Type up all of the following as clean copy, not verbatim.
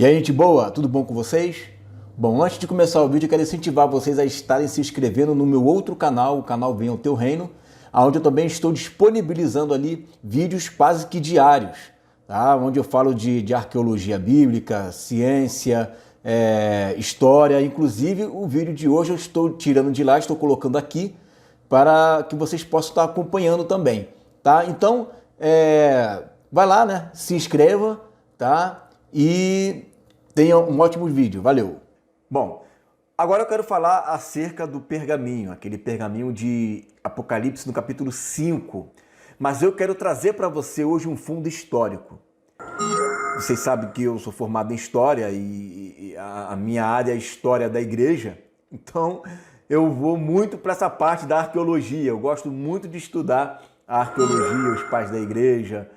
E aí, gente boa, tudo bom com vocês? Bom, antes de começar o vídeo, eu quero incentivar vocês a estarem se inscrevendo no meu outro canal, o canal Venha ao Teu Reino, onde eu também estou disponibilizando ali vídeos quase que diários, tá? Onde eu falo de arqueologia bíblica, ciência, história, inclusive o vídeo de hoje eu estou tirando de lá, estou colocando aqui para que vocês possam estar acompanhando também, tá? Então, vai lá, né? Se inscreva, tá? E tenha um ótimo vídeo. Valeu! Bom, agora eu quero falar acerca do pergaminho, aquele pergaminho de Apocalipse no capítulo 5. Mas eu quero trazer para você hoje um fundo histórico. Vocês sabem que eu sou formado em História e a minha área é História da Igreja. Então, eu vou muito para essa parte da arqueologia. Eu gosto muito de estudar a arqueologia, os pais da Igreja.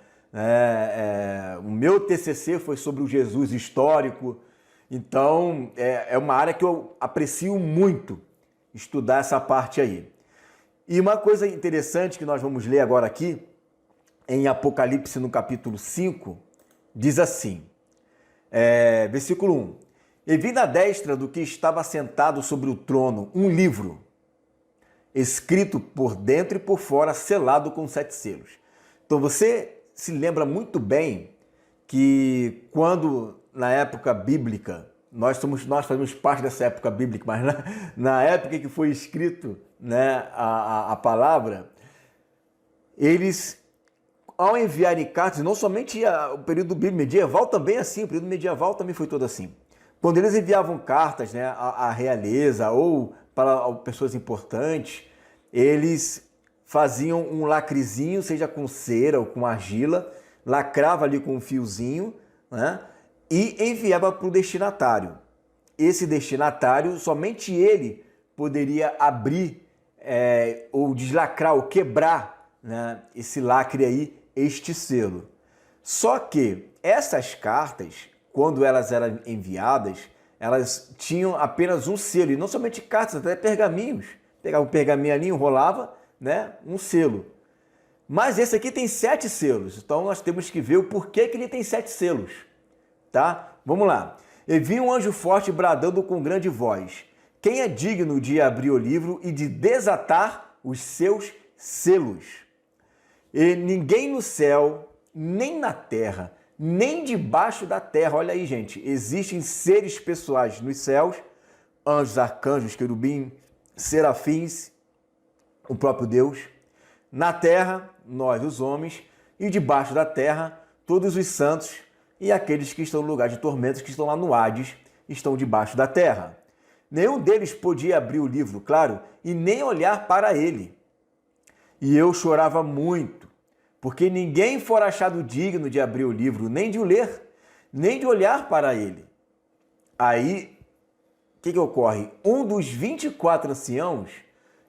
O meu TCC foi sobre o Jesus histórico. Então, é uma área que eu aprecio muito estudar essa parte aí. E uma coisa interessante que nós vamos ler agora aqui, em Apocalipse no capítulo 5, diz assim, versículo 1. E vi na destra do que estava sentado sobre o trono um livro, escrito por dentro e por fora, selado com 7 selos. Então você se lembra muito bem que quando, na época bíblica, nós fazemos parte dessa época bíblica, mas na época que foi escrito, né, a palavra, eles, ao enviarem cartas, não somente o período bíblico medieval também assim, o período medieval também foi todo assim. Quando eles enviavam cartas, né, à realeza ou para pessoas importantes, eles faziam um lacrezinho, seja com cera ou com argila, lacrava ali com um fiozinho, né, e enviava para o destinatário. Esse destinatário, somente ele poderia abrir ou deslacrar ou quebrar, né, esse lacre aí, este selo. Só que essas cartas, quando elas eram enviadas, elas tinham apenas um selo, e não somente cartas, até pergaminhos. Pegava o pergaminho ali, enrolava, né, um selo. Mas esse aqui tem 7 selos, então nós temos que ver o porquê que ele tem 7 selos. Tá? Vamos lá. E vi um anjo forte bradando com grande voz. Quem é digno de abrir o livro e de desatar os seus selos? E ninguém no céu, nem na terra, nem debaixo da terra. Olha aí, gente. Existem seres pessoais nos céus, anjos, arcanjos, querubim, serafins, o próprio Deus. Na terra, nós, os homens, e debaixo da terra, todos os santos e aqueles que estão no lugar de tormentos, que estão lá no Hades, estão debaixo da terra. Nenhum deles podia abrir o livro, claro, e nem olhar para ele. E eu chorava muito, porque ninguém fora achado digno de abrir o livro, nem de o ler, nem de olhar para ele. Aí, o que ocorre? Um dos 24 anciãos,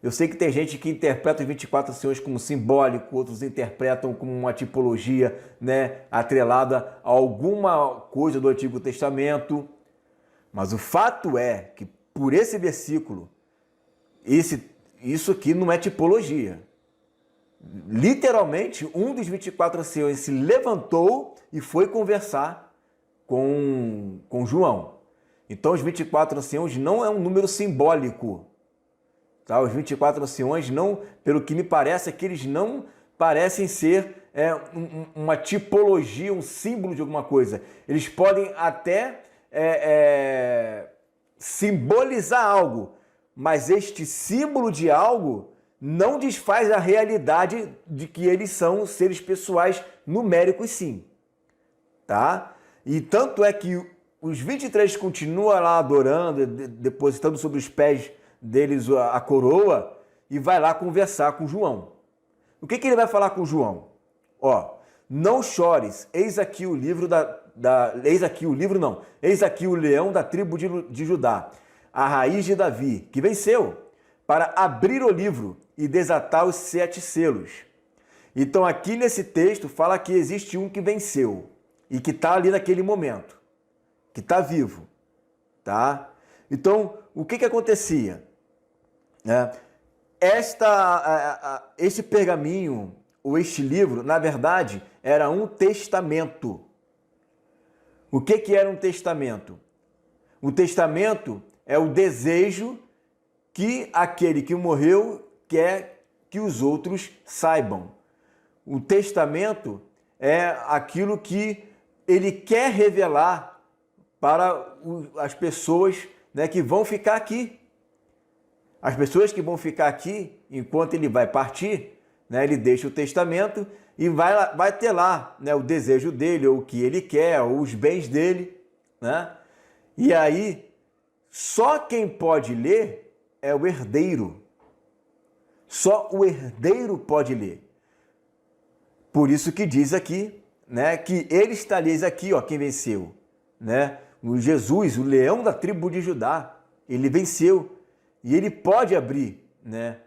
eu sei que tem gente que interpreta os 24 anciões como simbólico, outros interpretam como uma tipologia, né, atrelada a alguma coisa do Antigo Testamento. Mas o fato é que, por esse versículo, isso aqui não é tipologia. Literalmente, um dos 24 anciões se levantou e foi conversar com João. Então, os 24 anciãos não é um número simbólico. Tá? Os 24 anciões, não, pelo que me parece, é que eles não parecem ser uma tipologia, um símbolo de alguma coisa. Eles podem até simbolizar algo, mas este símbolo de algo não desfaz a realidade de que eles são seres pessoais numéricos, sim. Tá? E tanto é que os 23 continuam lá adorando, depositando sobre os pés deles a coroa, e vai lá conversar com João. O que ele vai falar com João? Ó, não chores, eis aqui o livro eis aqui o leão da tribo de Judá, a raiz de Davi, que venceu, para abrir o livro e desatar os 7 selos. Então aqui nesse texto fala que existe um que venceu, e que está ali naquele momento, que está vivo, tá? Então, o que acontecia? Este pergaminho, ou este livro, na verdade, era um testamento. O que era um testamento? O testamento é o desejo que aquele que morreu quer que os outros saibam. O testamento é aquilo que ele quer revelar para as pessoas, né, que vão ficar aqui. As pessoas que vão ficar aqui, enquanto ele vai partir, né, ele deixa o testamento e vai ter lá, né, o desejo dele, ou o que ele quer, ou os bens dele, né? E aí, só quem pode ler é o herdeiro. Só o herdeiro pode ler. Por isso que diz aqui, né, que ele está lhes aqui, ó, quem venceu, né? O Jesus, o leão da tribo de Judá, ele venceu e ele pode abrir, né,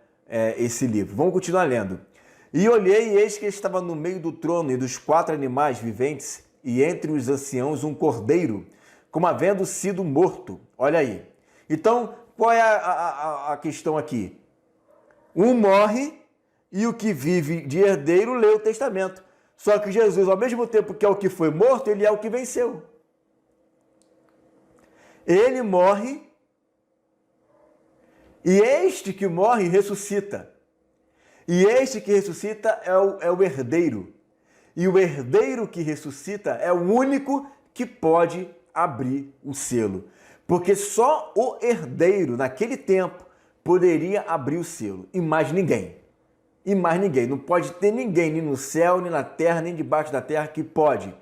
esse livro. Vamos continuar lendo. E olhei, e eis que estava no meio do trono e dos 4 animais viventes, e entre os anciãos um cordeiro, como havendo sido morto. Olha aí. Então, qual é a questão aqui? Um morre e o que vive de herdeiro lê o testamento. Só que Jesus, ao mesmo tempo que é o que foi morto, ele é o que venceu. Ele morre e este que morre ressuscita. E este que ressuscita é o herdeiro. E o herdeiro que ressuscita é o único que pode abrir o selo. Porque só o herdeiro, naquele tempo, poderia abrir o selo. E mais ninguém. E mais ninguém. Não pode ter ninguém, nem no céu, nem na terra, nem debaixo da terra, que pode.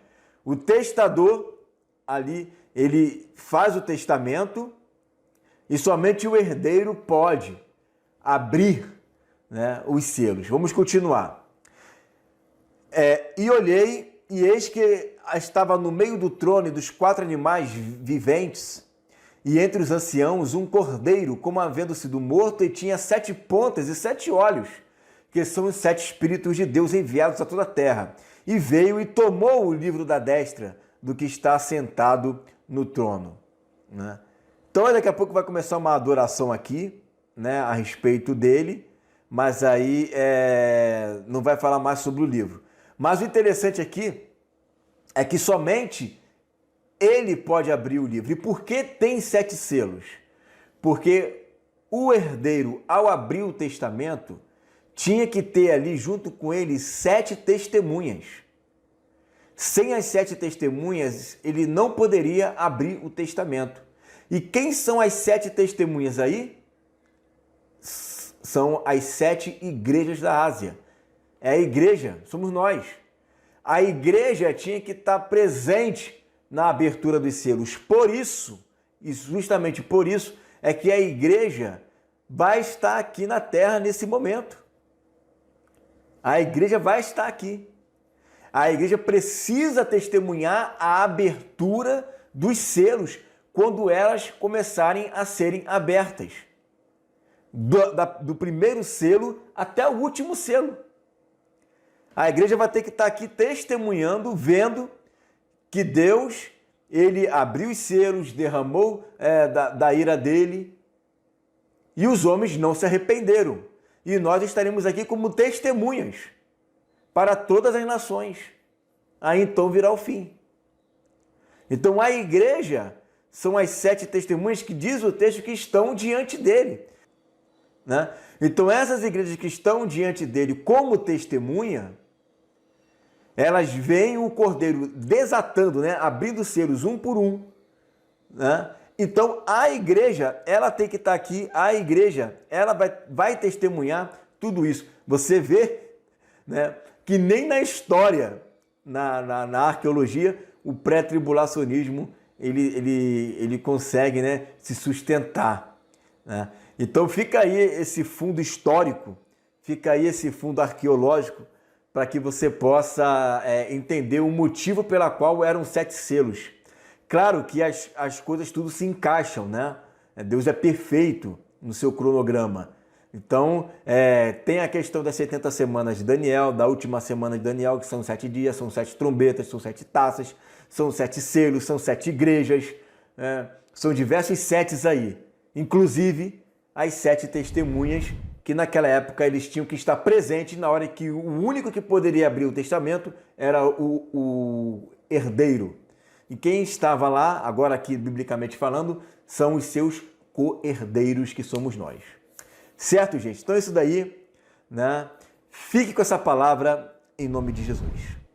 O testador, ali, ele faz o testamento e somente o herdeiro pode abrir, né, os selos. Vamos continuar. E olhei, e eis que estava no meio do trono e dos 4 animais viventes, e entre os anciãos um cordeiro, como havendo sido morto, e tinha 7 pontas e 7 olhos, que são os 7 Espíritos de Deus enviados a toda a terra. E veio e tomou o livro da destra do que está sentado no trono, né? Então daqui a pouco vai começar uma adoração aqui, né, a respeito dele, mas aí não vai falar mais sobre o livro. Mas o interessante aqui é que somente ele pode abrir o livro. E por que tem 7 selos? Porque o herdeiro, ao abrir o testamento, tinha que ter ali junto com ele 7 testemunhas. Sem as 7 testemunhas, ele não poderia abrir o testamento. E quem são as 7 testemunhas aí? São as 7 igrejas da Ásia. É a igreja, somos nós. A igreja tinha que estar presente na abertura dos selos. Por isso, e justamente por isso, é que a igreja vai estar aqui na terra nesse momento. A igreja vai estar aqui. A igreja precisa testemunhar a abertura dos selos quando elas começarem a serem abertas. Do primeiro selo até o último selo. A igreja vai ter que estar aqui testemunhando, vendo que Deus, ele abriu os selos, derramou da ira dele, e os homens não se arrependeram. E nós estaremos aqui como testemunhas para todas as nações. Aí então virá o fim. Então a igreja são as 7 testemunhas que diz o texto que estão diante dele, né? Então essas igrejas que estão diante dele como testemunha, elas veem o cordeiro desatando, né, abrindo os selos um por um, né? Então a igreja, ela tem que estar aqui, a igreja, ela vai testemunhar tudo isso. Você vê, né, que nem na história, na arqueologia, o pré-tribulacionismo ele consegue, né, se sustentar, né? Então fica aí esse fundo histórico, fica aí esse fundo arqueológico, para que você possa entender o motivo pela qual eram 7 selos. Claro que as coisas tudo se encaixam, né? Deus é perfeito no seu cronograma. Então, tem a questão das 70 semanas de Daniel, da última semana de Daniel, que são 7 dias, são 7 trombetas, são 7 taças, são 7 selos, são 7 igrejas, são diversos setes aí. Inclusive, as 7 testemunhas, que naquela época eles tinham que estar presentes na hora que o único que poderia abrir o testamento era o herdeiro. E quem estava lá, agora aqui biblicamente falando, são os seus co-herdeiros, que somos nós. Certo, gente? Então é isso daí, né? Fique com essa palavra em nome de Jesus.